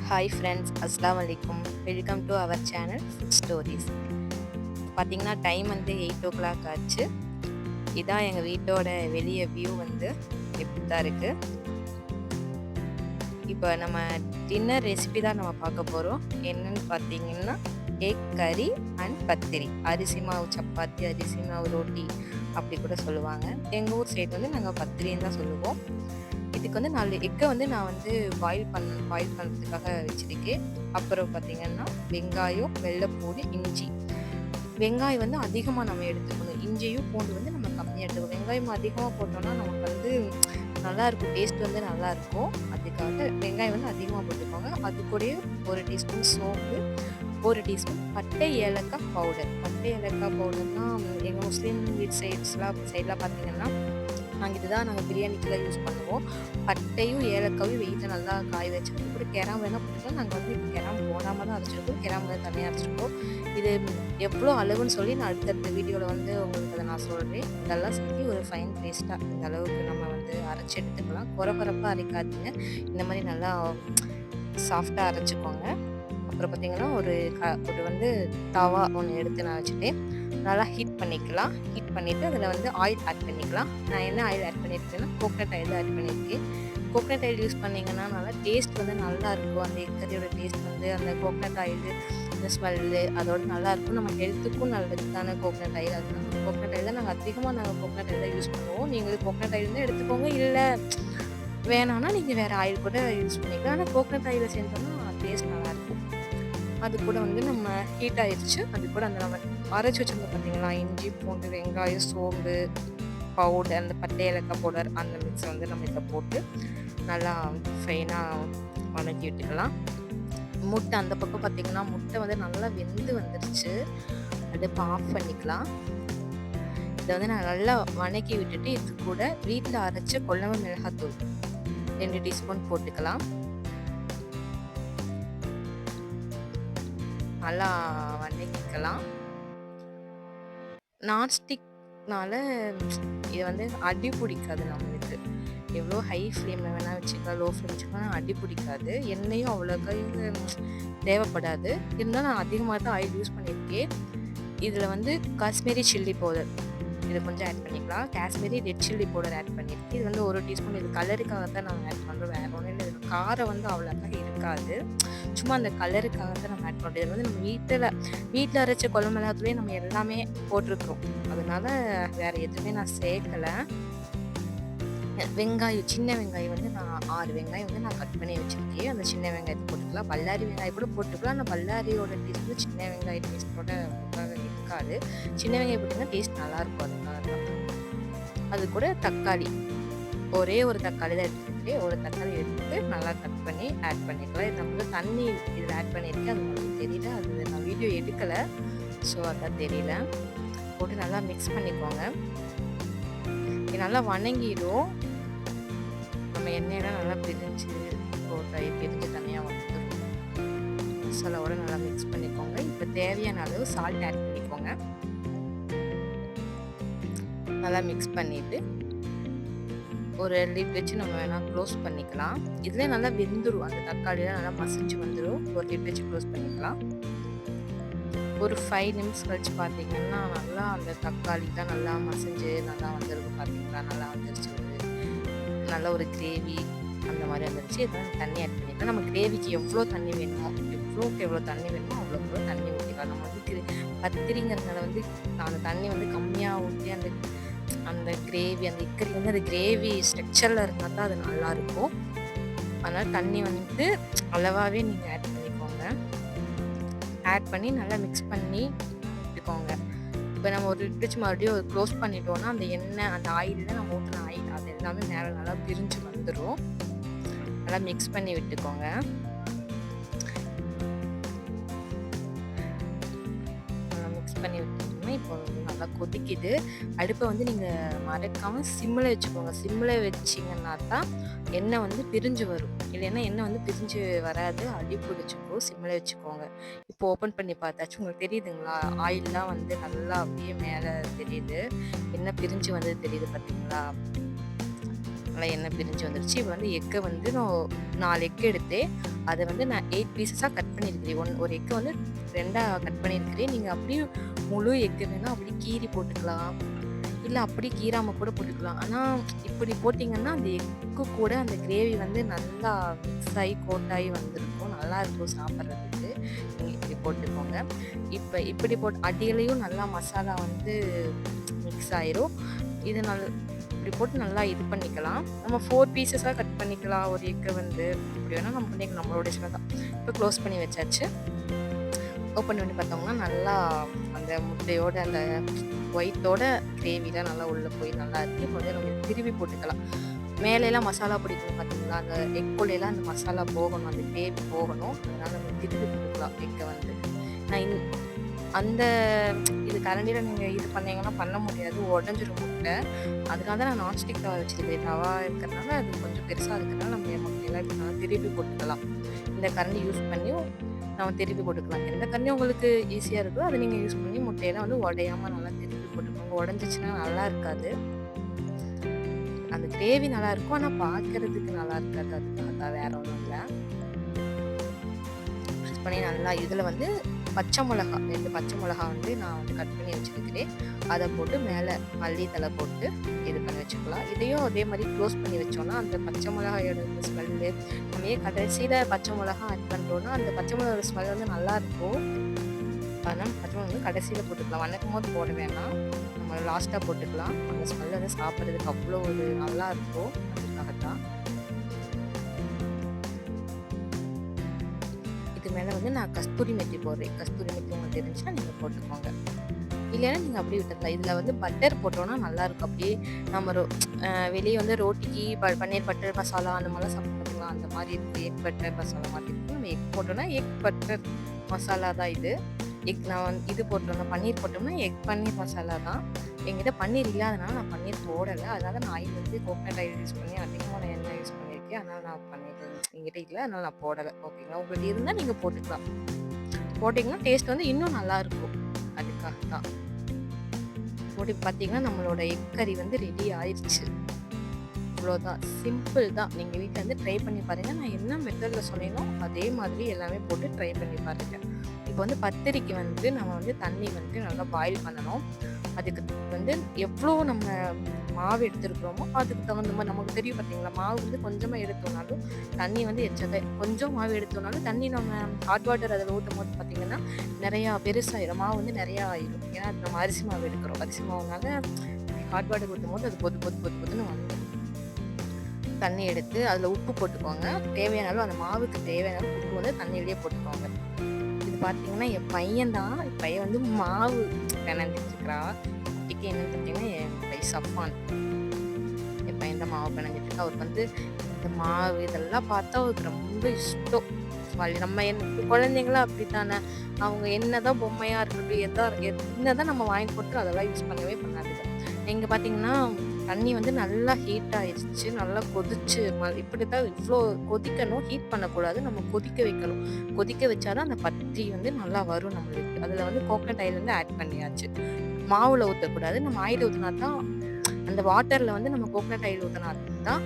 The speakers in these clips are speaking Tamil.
ஹாய் ஃப்ரெண்ட்ஸ், அஸ்ஸலாமு அலைக்கும். Welcome to our channel food stories. பார்த்தீங்கன்னா டைம் வந்து 8:00 ஆச்சு. இதான் எங்கள் வீட்டோட வெளிய வியூ வந்து இப்படி தான் இருக்குது. இப்போ நம்ம டின்னர் ரெசிபி தான் நம்ம பார்க்க போகிறோம். என்னன்னு பார்த்தீங்கன்னா எக் கறி அண்ட் பத்திரி. அரிசி மாவு சப்பாத்தி, அரிசி மாவு ரோட்டி அப்படி கூட சொல்லுவாங்க. எங்கள் ஊர் சைடு வந்து நாங்கள் பத்திரின்னு தான் சொல்லுவோம். இதுக்கு வந்து 4 எக்கை வந்து நான் வந்து பாயில் பண்ணுறதுக்காக வச்சுருக்கேன். அப்புறம் பார்த்திங்கன்னா வெங்காயம், வெள்ளைப்பூடு, இஞ்சி. வெங்காயம் வந்து அதிகமாக நம்ம எடுத்துக்கணும். இஞ்சியும் பூண்டு வந்து நம்ம கம்மியாக எடுத்துக்கணும். வெங்காயம் அதிகமாக போட்டோம்னா நமக்கு வந்து நல்லாயிருக்கும், டேஸ்ட் வந்து நல்லாயிருக்கும். அதுக்காக வெங்காயம் வந்து அதிகமாக போட்டுக்கோங்க. அது கூடயே 1 டீஸ்பூன் சோம்பு, 1 டீஸ்பூன் பட்டை ஏலக்காய் பவுடர். பட்டை ஏலக்காய் பவுடர்னால் எங்கள் முஸ்லீம் வீட் சைட்லாம் பார்த்திங்கன்னா நாங்கள் இதுதான் பிரியாணிக்கெலாம் யூஸ் பண்ணுவோம். பட்டையும் ஏலக்காயும் வெயிலில் நல்லா காய வச்சு அது கூட கிராம்பு வேணால் போட்டுக்கலாம். நாங்கள் வந்து கிராம்பு போடாமல் தான் அரைச்சிருக்கோம், கிராம்பு வந்து தனியாக அரைச்சிருக்கோம். இது எவ்வளோ அளவுன்னு சொல்லி நான் அடுத்தடுத்த வீடியோவில் வந்து உங்களுக்கு அதை நான் சொல்கிறேன். இதெல்லாம் சேர்த்து ஒரு ஃபைன் பேஸ்ட்டாக இந்த அளவுக்கு நம்ம வந்து அரைச்சி எடுத்துக்கலாம். குறப்பாக அரைக்காதீங்க, இந்த மாதிரி நல்லா சாஃப்டாக அரைச்சிக்கோங்க. அப்புறம் பார்த்திங்கன்னா ஒரு வந்து தவா ஒன்று எடுத்து நான் வச்சுட்டேன். நல்லா ஹீட் பண்ணிக்கலாம். ஹீட் பண்ணிவிட்டு அதில் வந்து ஆயில் ஆட் பண்ணிக்கலாம். நான் என்ன ஆயில் ஆட் பண்ணியிருக்கேன்னா கோகனட் ஆயில் தான் ஆட் பண்ணியிருக்கேன். கோகனட் ஆயில் யூஸ் பண்ணிங்கன்னா நல்லா டேஸ்ட் வந்து நல்லாயிருக்கும். அந்த எக் கறியோட டேஸ்ட் வந்து அந்த கோகனட் ஆயில், அந்த ஸ்மெல்லு அதோட நல்லாயிருக்கும். நம்ம ஹெல்த்துக்கும் நல்லது தானே கோகனட் ஆயில். அதனால கோகனட் ஆயில் தான் அதிகமாக கோகனட் ஆயில் தான் யூஸ் பண்ணுவோம். நீங்களும் கோகனட் ஆயில் தான் எடுத்துக்கோங்க. இல்லை வேணான்னா நீங்கள் வேறு ஆயில் கூட யூஸ் பண்ணிக்கலாம். ஆனால் கோகனட் ஆயிலை செஞ்சோம்னா டேஸ்ட் நல்லாயிருக்கும். அது கூட வந்து நம்ம ஹீட் ஆயிடுச்சு. அது கூட அந்த நம்ம அரைச்சி வச்சுருந்தோம் பார்த்தீங்களா, இஞ்சி பூண்டு வெங்காயம் சோம்பு பவுடர், அந்த பட்டை ஏலக்காய் பவுடர், அந்த மிக்ஸை வந்து நம்ம இதை போட்டு நல்லா ஃபைனாக வதக்கி விட்டுக்கலாம். முட்டை அந்த பக்கம் பார்த்திங்கன்னா முட்டை வந்து நல்லா வெந்து வந்துருச்சு. அடுப்பை ஆஃப் பண்ணிக்கலாம். இதை வந்து நான் நல்லா வதக்கி விட்டுட்டு இது கூட வீட்டில் அரைச்ச கொழம்பு மிளகாத்தூள் 2 டீஸ்பூன் போட்டுக்கலாம். நல்லா வதக்கிக்கலாம். நான்ஸ்டிக்னால இது வந்து அடி பிடிக்காது நம்மளுக்கு. எவ்வளோ ஹை ஃப்ளேமில் வேணால் வச்சுக்கலாம், லோ ஃப்ளேம் வச்சுக்கலாம், அடி பிடிக்காது. எண்ணெயும் அவ்வளோக்கா தேவைப்படாது. இருந்தாலும் நான் அதிகமாக தான் ஆயில் யூஸ் பண்ணியிருக்கேன். இதில் வந்து காஷ்மீரி சில்லி பவுடர் இதை கொஞ்சம் ஆட் பண்ணிக்கலாம். Kashmiri red chilli powder add பண்ணியிருக்கேன். இது வந்து 1 டீஸ்பூன். இது கலருக்காக தான் நாங்கள் ஆட் பண்ணுறோம், வேறு ஒன்றும் இல்லை. இதில் காரம் வந்து அவ்வளோக்கா இருக்காது, சும்மா அந்த கலருக்காக தான் நம்ம ஆட் பண்ணுறோம். இது வந்து நம்ம வீட்டில் அரைச்ச குழம்பு மிளகாத்தூளே நம்ம எல்லாமே போட்டிருக்கிறோம். அதனால வேறு எதுவுமே நான் சேர்க்கலை. வெங்காயம், சின்ன வெங்காயம் வந்து நான் 6 வெங்காயம் வந்து நான் கட் பண்ணி வச்சுருக்கேன். அந்த சின்ன வெங்காயத்தை போட்டுக்கலாம். பல்லாரி வெங்காயம் கூட போட்டுக்கலாம். ஆனால் பல்லாரியோட டேஸ்ட் வந்து சின்ன வெங்காய டேஸ்ட்டோட இருக்காது. சின்ன வெங்காயம் போட்டிங்கன்னா டேஸ்ட் நல்லாயிருக்கும். அதுக்காக தான். அது கூட தக்காளி, ஒரே ஒரு தக்காளி தான் எடுத்துருக்கேன். ஒரு தக்காளி எடுத்து நல்லா கட் பண்ணி ஆட் பண்ணிக்கலாம். இது நம்ம தண்ணி இதில் ஆட் பண்ணியிருக்கேன். அது உங்களுக்கு தெரியல, அது நான் வீடியோ எடுக்கலை, ஸோ அதான் தெரியல. போட்டு நல்லா மிக்ஸ் பண்ணிக்கோங்க. இது நல்லா வணங்கிடும். நம்ம எண்ணெயெல்லாம் நல்லா பிரிஞ்சு தனியாக வந்துடும். மசாலாவோட நல்லா மிக்ஸ் பண்ணிக்கோங்க. இப்போ தேவையான அளவு சால்ட் ஆட் பண்ணிக்கோங்க. நல்லா மிக்ஸ் பண்ணிவிட்டு ஒரு லிட் வச்சு நம்ம வேணால் க்ளோஸ் பண்ணிக்கலாம். இதில் நல்லா வெந்துடும், அந்த தக்காளியெலாம் நல்லா மசிஞ்சு வந்துடும். ஒரு லிட் வச்சு க்ளோஸ் பண்ணிக்கலாம். ஒரு 5 நிமிஷம் கழிச்சு பார்த்தீங்கன்னா நல்லா அந்த தக்காளிலாம் நல்லா மசிஞ்சு நல்லா வந்துருக்கும். பார்த்தீங்களா, நல்லா வந்துருச்சு. நல்ல ஒரு கிரேவி அந்த மாதிரி வந்துருச்சு. இதெல்லாம் தண்ணி ஆட் பண்ணிக்கலாம். நம்ம கிரேவிக்கு எவ்வளோ தண்ணி வேணுமோ, எவ்வளோ தண்ணி வேணுமோ அவ்வளோ தண்ணி ஊற்றிக்கலாம். நம்ம வந்து பத்திரிங்கிறதுனால வந்து அந்த தண்ணி வந்து கம்மியாக ஊற்றி அந்த கிரேவி, அந்த இக்கறி வந்து அந்த கிரேவி ஸ்ட்ரக்சரில் இருந்தால் தான் அது நல்லாயிருக்கும். அதனால் தண்ணி வந்து அளவாகவே நீங்கள் ஆட் பண்ணிக்கோங்க. ஆட் பண்ணி நல்லா மிக்ஸ் பண்ணி விட்டுக்கோங்க. இப்போ நம்ம ஒரு வச்சு மறுபடியும் க்ளோஸ் பண்ணிட்டோன்னா அந்த எண்ணெய், அந்த ஆயிலில் நம்ம ஊற்றின ஆயில் அது எல்லாமே மேலே நல்லா பிரிஞ்சு வந்துடும். நல்லா மிக்ஸ் பண்ணி விட்டுக்கோங்க. நல்லா மிக்ஸ் பண்ணி விட்டுக்கோங்க. இப்போ நல்லா கொதிக்குது. அடுப்பை வந்து நீங்கள் மறக்காமல் சிம்மில் வச்சுக்கோங்க. சிம்மில் வச்சிங்கன்னா தான் எண்ணெய் வந்து பிரிஞ்சு வரும். இல்லைன்னா எண்ணெய் வந்து பிரிஞ்சு வராது, அடி பிடிச்சிக்கும். சிம்மில் வச்சுக்கோங்க. இப்போ ஓப்பன் பண்ணி பார்த்தாச்சு. உங்களுக்கு தெரியுதுங்களா, ஆயிலெலாம் வந்து நல்லா அப்படியே மேலே தெரியுது. எண்ணெய் பிரிஞ்சு வந்து தெரியுது பார்த்தீங்களா. நல்லா எண்ணெய் பிரிஞ்சு வந்துருச்சு. இப்போ வந்து எக்கை வந்து நான் 4 எக் எடுத்து அதை வந்து நான் 8 பீஸஸாக கட் பண்ணியிருக்கிறேன். ஒரு எக்கை வந்து 2ஆ கட் பண்ணியிருக்கிறேன். நீங்கள் அப்படியே முழு எக்கு வேணால் அப்படி கீறி போட்டுக்கலாம், இல்லை அப்படி கீராம கூட போட்டுக்கலாம். ஆனால் இப்படி போட்டிங்கன்னா அந்த எக்கு கூட அந்த கிரேவி வந்து நல்லா மிக்ஸ் ஆகி கோட்டாகி வந்திருக்கும், நல்லாயிருக்கும் சாப்பிட்றதுக்கு. நீங்கள் இப்படி போட்டுக்கோங்க. இப்போ இப்படி போட்டு அடியிலையும் நல்லா மசாலா வந்து மிக்ஸ் ஆயிரும். இது இப்படி போட்டு நல்லா இது பண்ணிக்கலாம். நம்ம 4 பீஸஸாக கட் பண்ணிக்கலாம் ஒரு எக்கை வந்து. இப்படி வேணால் நம்ம பண்ணிக்கலாம், நம்மளோட இஷ்டம் தான். இப்போ க்ளோஸ் பண்ணி வச்சாச்சு. ஓப்பன் பண்ணி பார்த்தோம்னா நல்லா அந்த முட்டையோட அந்த ஒயிட்டோட கிரேவிலாம் நல்லா உள்ளே போய் நல்லா இருக்குது. இப்போ வந்து நம்ம திருவி போட்டுக்கலாம். மேலெல்லாம் மசாலா பிடிக்கும் பார்த்தீங்களா, அந்த எக்குள்ளெல்லாம் அந்த மசாலா போகணும், அந்த கிரேவி போகணும். அதனால் நம்ம திருவி போட்டுக்கலாம் எக்கை வந்து. நான் அந்த இது கரண்டியில் நீங்கள் இது பண்ணிங்கன்னா பண்ண முடியாது, உடஞ்சிரும் முட்டை. அதனால தான் நான் நான்ஸ்டிக் தவா வச்சுருக்கேன். தவா இருக்கிறதுனால அது கொஞ்சம் பெருசாக இருக்கிறதுனால நம்ம முட்டையெல்லாம் இப்படி திருப்பி போட்டுக்கலாம். இந்த கரண்டி யூஸ் பண்ணியும் நம்ம திருப்பி போட்டுக்கலாம். எந்த கரண்டி உங்களுக்கு ஈஸியாக இருக்கோ அதை நீங்கள் யூஸ் பண்ணி முட்டையெல்லாம் வந்து உடையாமல் நல்லா திருப்பி போட்டுக்கோங்க. உடஞ்சிச்சின்னா நல்லா இருக்காது, அந்த கிரேவி நல்லாயிருக்கும், ஆனால் பார்க்கறதுக்கு நல்லா இருக்காது. அதுக்காக தான், வேற ஒன்றும் இல்லை. யூஸ் பண்ணி நல்லா இதில் வந்து பச்சை மிளகா 2 பச்சை மிளகா வந்து நான் வந்து கட் பண்ணி வச்சுருக்கிறேன். அதை போட்டு மேலே மல்லித்தலை போட்டு இது பண்ணி வச்சுக்கலாம். இதையும் அதே மாதிரி க்ளோஸ் பண்ணி வச்சோன்னா அந்த பச்சை மிளகாயோட ஸ்மெல்லு, நம்ம கடைசியில் பச்சை மிளகா ஆட் பண்ணுறோன்னா அந்த பச்சை மிளகாயோட ஸ்மெல் வந்து நல்லாயிருக்கும். அதனால் பச்சை மிளகா வந்து கடைசியில் போட்டுக்கலாம், வணக்கும் போது போட வேணாம், நம்ம லாஸ்ட்டாக போட்டுக்கலாம். அந்த ஸ்மெல் வந்து சாப்பிட்றதுக்கு அவ்வளோ ஒரு நல்லா இருக்கும். அதுக்காகத்தான். இது மேலே வந்து நான் கஸ்தூரி மெத்தி போடுறேன். கஸ்தூரி மெத்தி உங்களுக்கு தெரிஞ்சுன்னா நீங்கள் போட்டுக்கோங்க, இல்லைன்னா நீங்கள் அப்படியே விட்டுக்கலாம். இதில் வந்து பட்டர் போட்டோன்னா நல்லாயிருக்கும். அப்படியே நம்ம வெளியே வந்து ரோட்டிக்கு பன்னீர் பட்டர் மசாலா அந்த மாதிரிலாம் சாப்பிட்டுக்கலாம். அந்த மாதிரி இருக்குது, எக் பட்டர் மசாலா மாதிரி இருக்குது. நம்ம எக் போட்டோன்னா எக் பட்டர் மசாலா தான் இது. நான் இது போட்டோம்னா பன்னீர் போட்டோம்னா எக் பன்னீர் மசாலா தான். என்கிட்ட பன்னீர் இல்லாதனால நான் பன்னீர் போடலை. அதனால் நான் ஆயில் வந்து கோகனட் ஆயில் யூஸ் பண்ணி அதிகமான எண்ணெய் யூஸ் பண்ணியிருக்கேன். அதனால் நான் பண்ணிட்டேன். என்கிட்ட இல்லை, அதனால் நான் போடலை. ஓகேங்களா, உங்களுக்கு இருந்தால் நீங்கள் போட்டுக்கலாம். போட்டிங்கன்னா டேஸ்ட் வந்து இன்னும் நல்லாயிருக்கும். அதுக்காக தான் போட்டு பார்த்தீங்கன்னா நம்மளோட எக் கறி வந்து ரெடி ஆயிடுச்சு. இவ்வளோதான், சிம்பிள் தான். நீங்கள் வீட்டில் வந்து ட்ரை பண்ணி பாருங்கள். நான் என்ன மெத்தடில் சொன்னேனோ அதே மாதிரி எல்லாமே போட்டு ட்ரை பண்ணி பாருங்கள். இப்போ வந்து பத்திரிக்கு வந்து நம்ம வந்து தண்ணி வந்து நல்லா பாயில் பண்ணணும். அதுக்கு வந்து எவ்வளோ நம்ம மாவு எடுத்துருக்குறோமோ அதுக்கு தகுந்த மாதிரி நமக்கு தெரியும் பார்த்தீங்களா. மாவு வந்து கொஞ்சமாக எடுத்தோம்னாலும் தண்ணி வந்து எச்சதை, கொஞ்சம் மாவு எடுத்தோம்னாலும் தண்ணி நம்ம ஹாட் வாட்டர் அதில் ஊற்றும் போது பார்த்திங்கன்னா நிறையா பெருசாகிடும், மாவு வந்து நிறையா ஆயிடும். ஏன்னா அது நம்ம அரிசி மாவு எடுக்கிறோம். அரிசி மாவுனால ஹாட் வாட்டர் ஊற்றும் போது அது பொதுன்னு வந்துடும். தண்ணி எடுத்து அதில் உப்பு போட்டுக்கோங்க. தேவையான அளவு அந்த மாவுக்கு தேவையான அளவு உப்பு வந்து தண்ணியிலேயே போட்டுக்கோங்க. இது பார்த்தீங்கன்னா என் பையன் தான். என் பையன் வந்து மாவு பிணைஞ்சிட்ருக்கிறா. குட்டிக்கு என்னன்னு பார்த்தீங்கன்னா என் பையன் சப்பான். என் பையன் தான் மாவு பிணைஞ்சிட்ருக்கா. அவருக்கு வந்து இந்த மாவு இதெல்லாம் பார்த்தா அவருக்கு ரொம்ப இஷ்டம். நம்ம குழந்தைங்களாம் அப்படித்தானே, அவங்க என்னதான் பொம்மையாக இருக்கட்டும், என்னதான் நம்ம வாங்கி போட்டு அதெல்லாம் யூஸ் பண்ணவே பண்ணாது. இங்கே பார்த்தீங்கன்னா தண்ணி வந்து நல்லா ஹீட் ஆயிடுச்சு, நல்லா கொதிச்சு. இப்படி தான் இவ்வளோ கொதிக்கணும், ஹீட் பண்ணக்கூடாது, நம்ம கொதிக்க வைக்கணும். கொதிக்க வச்சாதான் அந்த பத்திரி வந்து நல்லா வரும் நம்மளுக்கு. அதில் வந்து கோகனட் ஆயில் வந்து ஆட் பண்ணியாச்சு. மாவில் ஊற்றக்கூடாது, நம்ம ஆயில் ஊற்றினா தான் அந்த வாட்டரில் வந்து நம்ம கோகனட் ஆயில் ஊற்றினா தான்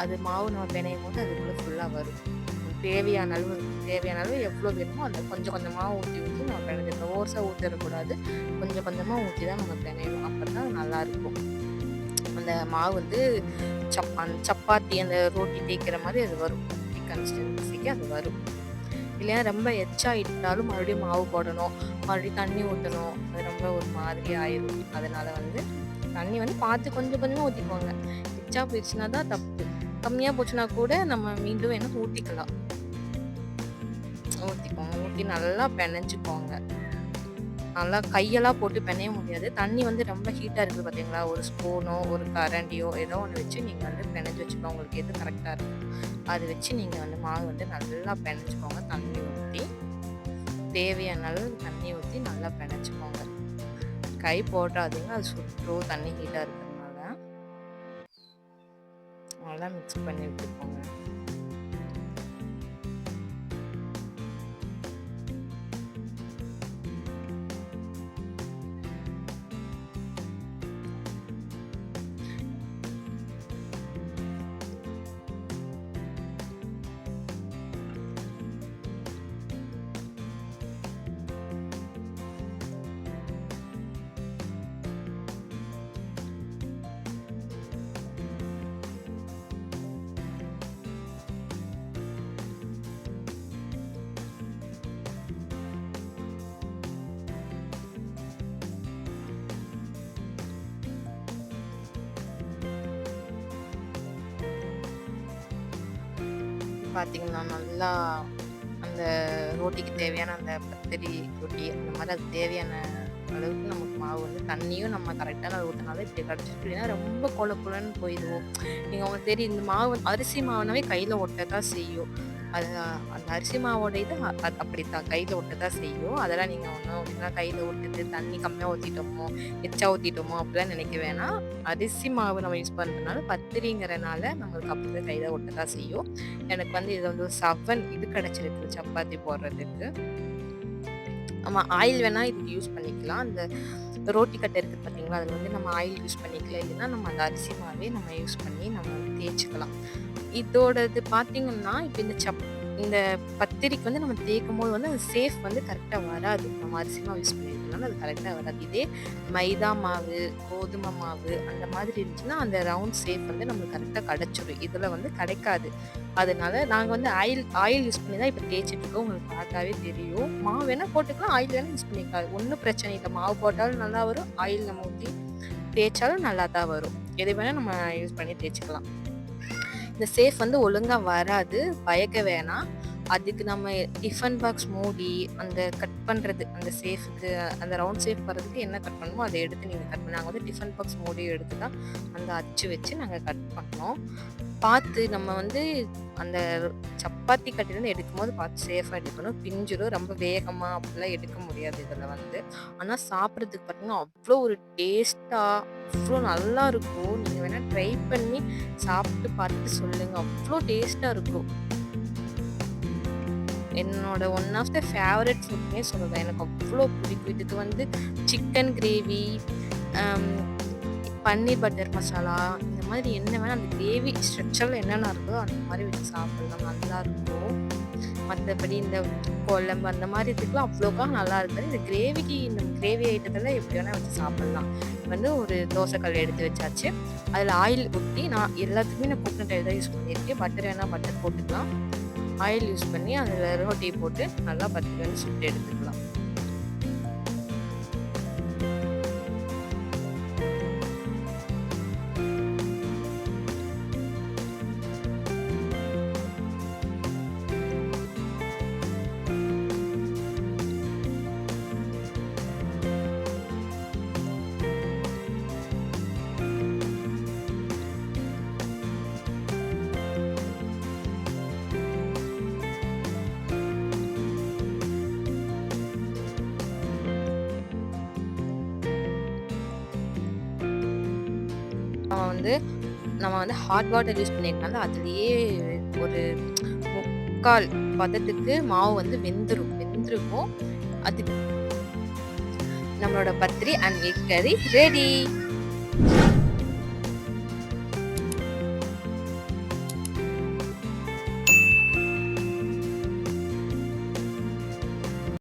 அது மாவு நம்ம பிணையும் போது அதுக்குள்ளே ஃபுல்லாக வரும். தேவையான அளவு எவ்வளோ வேணுமோ அந்த கொஞ்சம் கொஞ்சமாக ஊற்றி நம்ம பிணைஞ்சிடணும். ஓர்ஸாக ஊற்றிடக்கூடாது, கொஞ்சம் கொஞ்சமாக ஊற்றி தான் நம்ம பிணையணும். அப்போ தான் நல்லாயிருக்கும். அந்த மாவு வந்து சப்பாத்தி அந்த ரோட்டி தேய்க்கிற மாதிரி அது வரும், கன்சிஸ்டன்சிக்கு அது வரும். இல்லையா ரொம்ப எச்சாயிட்டாலும் மறுபடியும் மாவு போடணும், மறுபடியும் தண்ணி ஊற்றணும், அது ரொம்ப ஒரு மாதிரி ஆயிடும். அதனால் வந்து தண்ணி வந்து பார்த்து கொஞ்சம் கொஞ்சமாக ஊற்றிக்குவாங்க. எச்சா போயிடுச்சுன்னா தான் தப்பு. கம்மியாக போச்சுன்னா கூட நம்ம மீண்டும் வேணும் ஊற்றிக்கலாம். ஊற்றிக்கோங்க, ஊற்றி நல்லா பிணைஞ்சிக்கோங்க. நல்லா கையெல்லாம் போட்டு பிணைய முடியாது. தண்ணி வந்து ரொம்ப ஹீட்டாக இருக்குது பார்த்தீங்களா. ஒரு ஸ்பூனோ ஒரு கரண்டியோ ஏதோ ஒன்று வச்சு நீங்கள் வந்து பிணைஞ்சு வச்சுக்கோங்க. உங்களுக்கு எது கரெக்டாக இருக்கும் அதை வச்சு நீங்கள் வந்து மாவு வந்து நல்லா பிணைஞ்சிக்கோங்க. தண்ணி ஊற்றி தேவையான அளவு தண்ணி ஊற்றி நல்லா பிணைச்சிக்கோங்க. கை போடாதீங்க, அது சுற்றும் தண்ணி ஹீட்டாக இருக்கிறதுனால. நல்லா மிக்ஸ் பண்ணி விட்டுக்கோங்க. பார்த்தீங்கன்னா, நல்லா அந்த ரோட்டிக்கு தேவையான அந்த பத்திரி ரொட்டி அந்த மாரி அதுக்கு தேவையான அளவுக்கு நமக்கு மாவு வந்து தண்ணியும் நம்ம கரெக்டான அளவு ஊத்துனாலே இப்படி கிடச்சிரும். இல்லைன்னா ரொம்ப கொழ கொழன்னு போயிரும். உங்களுக்கு தெரியும் இந்த மாவு அரிசி மாவுனாவே கையில ஒட்டத்தான் செய்யும். அது அந்த அரிசி மாவோட இது அது அப்படித்தான் கையில ஒட்டத்தான் செய்யும். அதெல்லாம் நீங்க ஒண்ணும் அப்படின்னா கையில ஒட்டுது, தண்ணி கம்மியா ஊத்திட்டோமோ, எச்சா ஊத்திட்டோமோ அப்படிலாம் நினைக்க வேணாம். அரிசி மாவு நம்ம யூஸ் பண்றதுனால பத்திரிங்கிறனால நம்மளுக்கு அப்படிதான் கையில ஒட்டத்தான் செய்யும். எனக்கு வந்து இதுல வந்து ஒரு 7 இது கிடைச்சிருக்கு சப்பாத்தி போடுறதுக்கு. நம்ம ஆயில் வேணா இதுக்கு யூஸ் பண்ணிக்கலாம். அந்த ரோட்டி கட்டை இருக்குது பார்த்தீங்களா? அதில வந்து நம்ம ஆயில் யூஸ் பண்ணிக்கலாம். இல்லைன்னா நம்ம அந்த அரிசி மாவே நம்ம யூஸ் பண்ணி நம்ம தேய்ச்சுக்கலாம். இதோடது பார்த்தீங்கன்னா, இப்ப இந்த பத்திரிக்கு வந்து நம்ம தேய்க்கும்போது வந்து அந்த சேஃப் வந்து கரெக்ட்டா வராது. நம்ம அரிசி மாவு யூஸ் பண்ணியிருக்கனால அது கரெக்ட்டா வராது. இதே மைதா மாவு, கோதுமை மாவு அந்த மாதிரி இருந்துச்சுன்னா, அந்த ரவுண்ட் ஷேப் வந்து நம்மளுக்கு கரெக்ட்டா கிடைச்சிரும். இதில வந்து கிடைக்காது. அதனால நாங்க வந்து ஆயில் யூஸ் பண்ணி தான் இப்ப தேய்ச்சுட்டுருக்கோம். உங்களுக்கு பார்த்தாவே தெரியும். மாவு வேணா போட்டுக்கலாம், ஆயில் வேணா யூஸ் பண்ணிக்கலாம். ஒண்ணும் பிரச்சனை இல்ல. மாவு போட்டாலும் நல்லா வரும். ஆயில் நம்ம ஊத்தி தேய்ச்சாலும் நல்லா தான் வரும். எது வேணா நம்ம யூஸ் பண்ணி தேய்ச்சுக்கலாம். இந்த சேஃப் வந்து ஒழுங்கா வராது. பயக்க வேணாம். அதுக்கு நம்ம டிஃபன் பாக்ஸ் மூடி, அந்த கட் பண்றது, அந்த சேஃப்க்கு அந்த ரவுண்ட் ஷேப் வரதுக்கு என்ன கட் பண்ணணுமோ அத எடுத்து நீங்க கட் பண்ணி நாங்க வந்து டிஃபன் பாக்ஸ் மூடி எடுத்து தான் அந்த அச்சு வச்சு நாங்க கட் பண்ணோம். பார்த்து நம்ம வந்து அந்த சப்பாத்தி கட்டிலேருந்து எடுக்கும்போது பார்த்து சேஃபா எடுக்கணும். பிஞ்சிரும். ரொம்ப வேகமா அப்படிலாம் எடுக்க முடியாது இதில வந்து. ஆனா சாப்பிடுறதுக்கு பார்த்தீங்கன்னா, அவ்ளோ ஒரு டேஸ்ட்டா அவ்ளோ நல்லாருக்கும். நீங்க வேணா ட்ரை பண்ணி சாப்பிட்டு பார்த்துட்டு சொல்லுங்க. அவ்ளோ டேஸ்ட்டா இருக்கும். என்னோட ஒன் ஆஃப் த ஃபேவரட் ஃபுட்னே சொல்லலாம். எனக்கு அவ்ளோ பிடிக்கும். இதுக்கு வந்து சிக்கன் கிரேவி, அம் பன்னீர் பட்டர் மசாலா இந்த மாதிரி என்ன வேணா அந்த கிரேவி ஸ்ட்ரக்சர்ல என்னென்ன இருக்கோ அந்த மாரி வச்சு சாப்பிடலாம். நல்லாருக்கும். மத்தபடி இந்த குழம்பு அந்த மாரி இதுக்கெல்லாம் அவ்வளோக்கா நல்லா இருக்காது. இந்த கிரேவிக்கு இந்த கிரேவி ஐட்டத்துல எப்படி வேணா வச்சு சாப்பிடலாம். வந்து ஒரு தோசை கல் எடுத்து வச்சாச்சு. அதில ஆயில் ஊத்தி நான் எல்லாத்துக்குமே நான் கோகனட் ஆயில் தான் யூஸ் பண்ணியிருக்கேன். பட்டர் வேணா பட்டர் போட்டுக்கலாம். ஆயில் யூஸ் பண்ணி அதில ரோட்டி போட்டு நல்லா பத்து சுட்டு எடுத்துக்கலாம். நம்ம வந்து நம்ம வந்து ஹாட் வாட்டர் யூஸ் பண்ணியிருக்கனால அதுலயே ஒரு 3/4 பதத்துக்கு மாவு வந்து வெந்திருக்கும். அது நம்மளோட பத்திரி அண்ட் எக் கறி ரெடி.